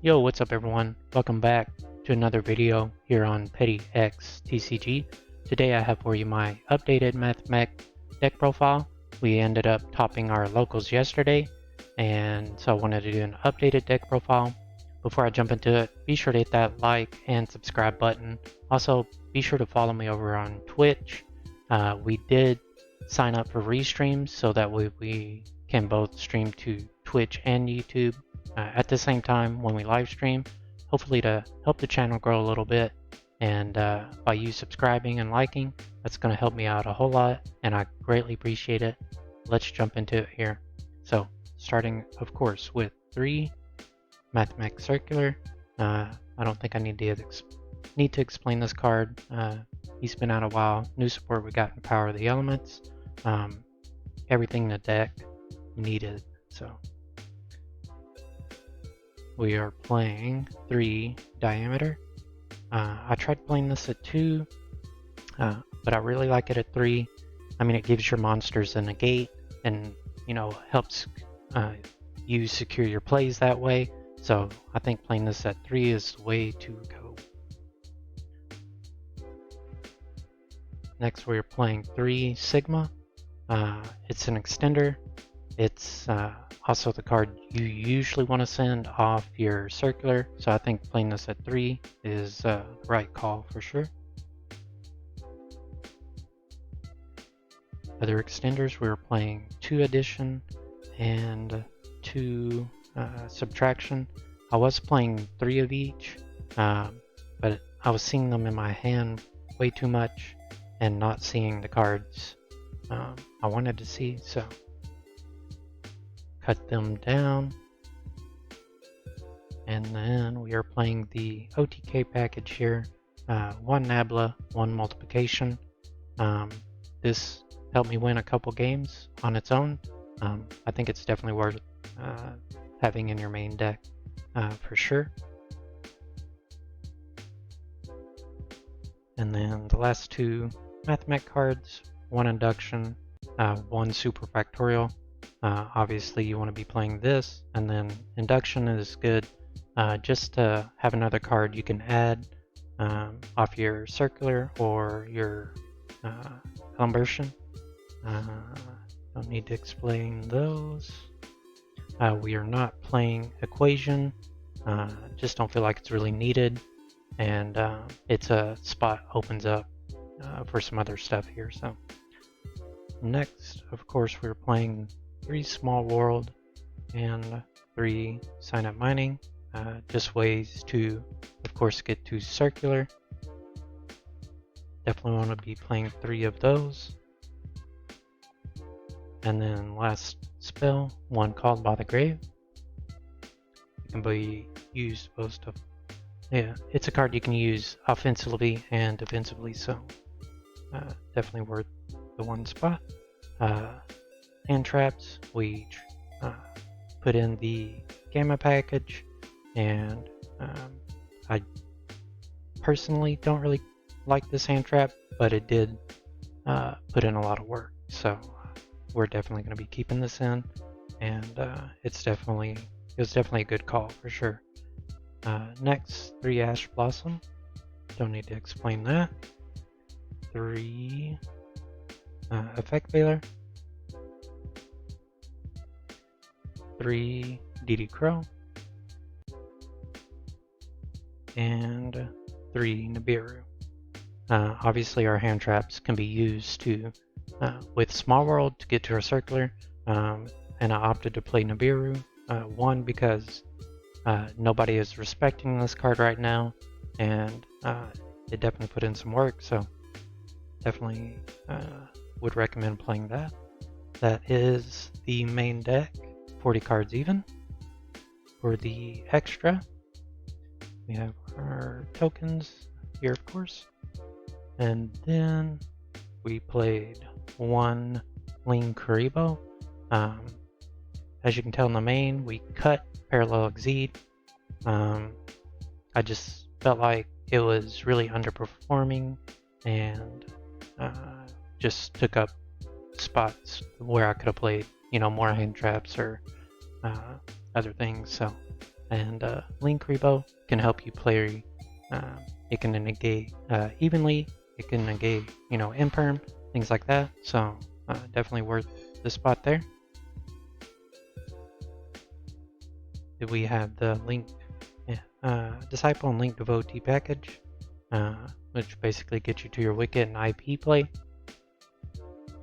Yo, what's up everyone? Welcome back to another video here on Petty X TCG. Today I have for you my updated Mathmech deck profile. We ended up topping our locals yesterday, and so I wanted to do an updated deck profile. Before I jump into it, be sure to hit that like and subscribe button. Also, be sure to follow me over on Twitch. We did sign up for restreams so that way we can both stream to Twitch and YouTube at the same time when we live stream, hopefully to help the channel grow a little bit. And by you subscribing and liking, that's going to help me out a whole lot, and I greatly appreciate it. Let's jump into it here. So starting of course with 3 Mathmech Circular. I don't think I need to explain this card. He's been out a while. New support we got in Power of the Elements. Everything in the deck needed. So we are playing 3 Diameter. I tried playing this at 2, but I really like it at 3. I mean, it gives your monsters a negate and, you know, helps you secure your plays that way. So I think playing this at 3 is the way to go. Next we're playing 3 Sigma. It's an extender. It's also the card you usually want to send off your circular, so I think playing this at 3 is the right call for sure. Other extenders, we were playing 2 Addition and 2 Subtraction. I was playing 3 of each, but I was seeing them in my hand way too much and not seeing the cards I wanted to see, so cut them down. And then we are playing the OTK package here. 1 Nabla, 1 Multiplication. This helped me win a couple games on its own. I think it's definitely worth having in your main deck for sure. And then the last 2 Mathmech cards, 1 Induction, 1 Super Factorial. Obviously you want to be playing this, and then Induction is good just to have another card you can add off your circular or your conversion. Don't need to explain those. We are not playing Equation, just don't feel like it's really needed, and it's a spot opens up for some other stuff here. So next, of course, we're playing 3 Small World and 3 Sign Up Mining. Just ways to, of course, get to circular. Definitely want to be playing 3 of those. And then last spell, 1 Called by the Grave. It can be used both of, yeah, it's a card you can use offensively and defensively, so definitely worth the 1 spot. Hand traps, we put in the Gamma package, and I personally don't really like this hand trap, but it did put in a lot of work, so we're definitely going to be keeping this in, and it was definitely a good call for sure. Next, 3 Ash Blossom, don't need to explain that. 3 Effect Veiler, 3 DD Crow, and 3 Nibiru. Obviously our hand traps can be used to with Small World to get to our circular, and I opted to play Nibiru. 1 because nobody is respecting this card right now, and it definitely put in some work, so definitely would recommend playing that. That is the main deck, 40 cards even. For the extra, we have our tokens here, of course, and then we played 1 Ling Karibo. As you can tell in the main, we cut Parallel Exceed. I just felt like it was really underperforming, and just took up spots where I could have played, you know, more hand traps or other things. So And link repo can help you play. It can negate evenly. It can negate, imperm, things like that. So definitely worth the spot there. We have the link, disciple and link devotee package, which basically gets you to your wicket and IP play.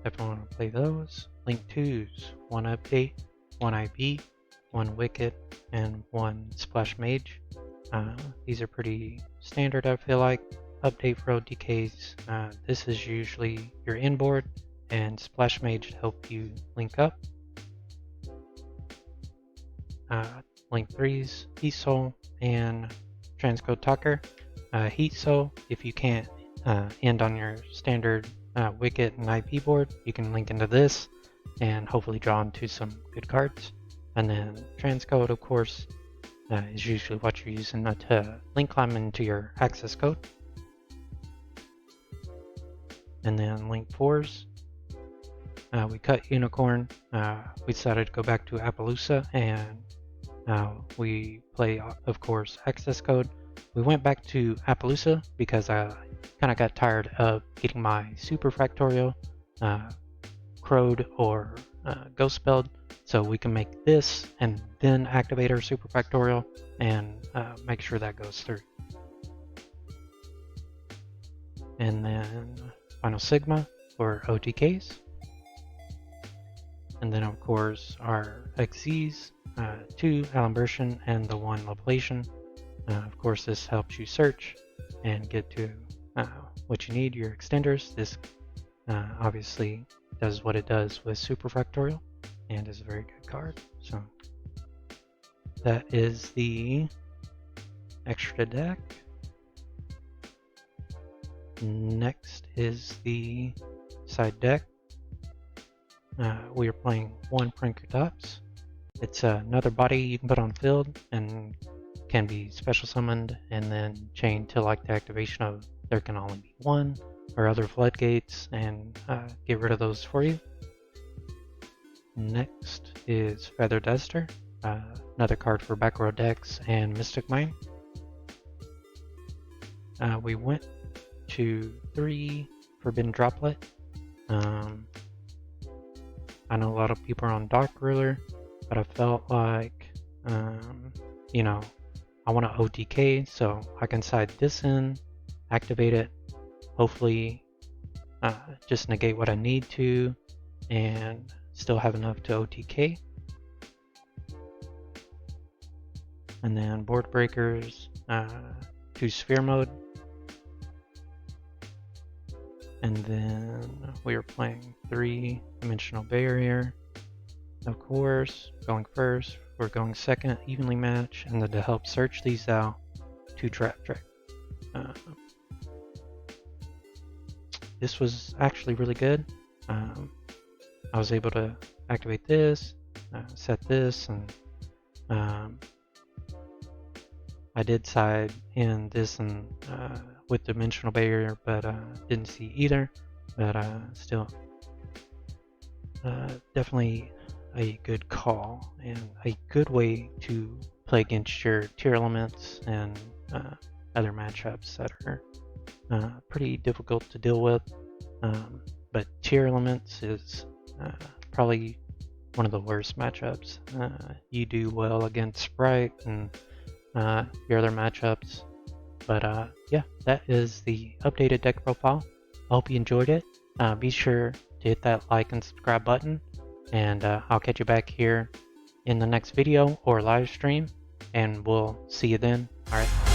Definitely want to play those. Link 2s, 1 update, 1 IP, 1 wicket, and 1 splash mage. These are pretty standard, I feel like. Update for OTKs. This is usually your inboard, and splash mage to help you link up. Link 3s, Heat Soul, and Transcode Talker. Heat Soul, if you can't end on your standard wicket and IP board, you can link into this and hopefully draw into some good cards. And then Transcode, of course, is usually what you're using to link climb into your access code. And then link 4s. We cut Unicorn. We decided to go back to Appaloosa, and we play, of course, access code. We went back to Appaloosa because I kind of got tired of getting my super factorial crowed or ghost spelled, so we can make this and then activate our super factorial and make sure that goes through. And then Final Sigma for OTKs. And then, of course, our XZs, 2 Alimbertian and the 1 Laplation. Of course, this helps you search and get to what you need, your extenders. This obviously does what it does with Super Factorial and is a very good card. So that is the extra deck. Next is the side deck. We are playing 1 Prankertops. It's another body you can put on field and can be special summoned and then chained to like the activation of there can only be 1 or other floodgates, and get rid of those for you. Next is Feather Duster, another card for back row decks and Mystic Mine. We went to 3 Forbidden Droplet. I know a lot of people are on Dark Ruler, but I felt like, I want to OTK, so I can side this in, activate it, hopefully just negate what I need to, and still have enough to OTK. And then Board Breakers, 2 Sphere Mode. And then we are playing 3 Dimensional Barrier. Of course, going first, we're going second, evenly match, and then to help search these out, 2 Trap Trick. This was actually really good. I was able to activate this, set this, and I did side in this and with Dimensional Barrier, but didn't see either. But still, definitely a good call and a good way to play against your tier elements and other matchups that are pretty difficult to deal with. But tier elements is probably one of the worst matchups. You do well against Sprite and your other matchups. But yeah, that is the updated deck profile. I hope you enjoyed it. Be sure to hit that like and subscribe button, and I'll catch you back here in the next video or live stream, and we'll see you then. Alright.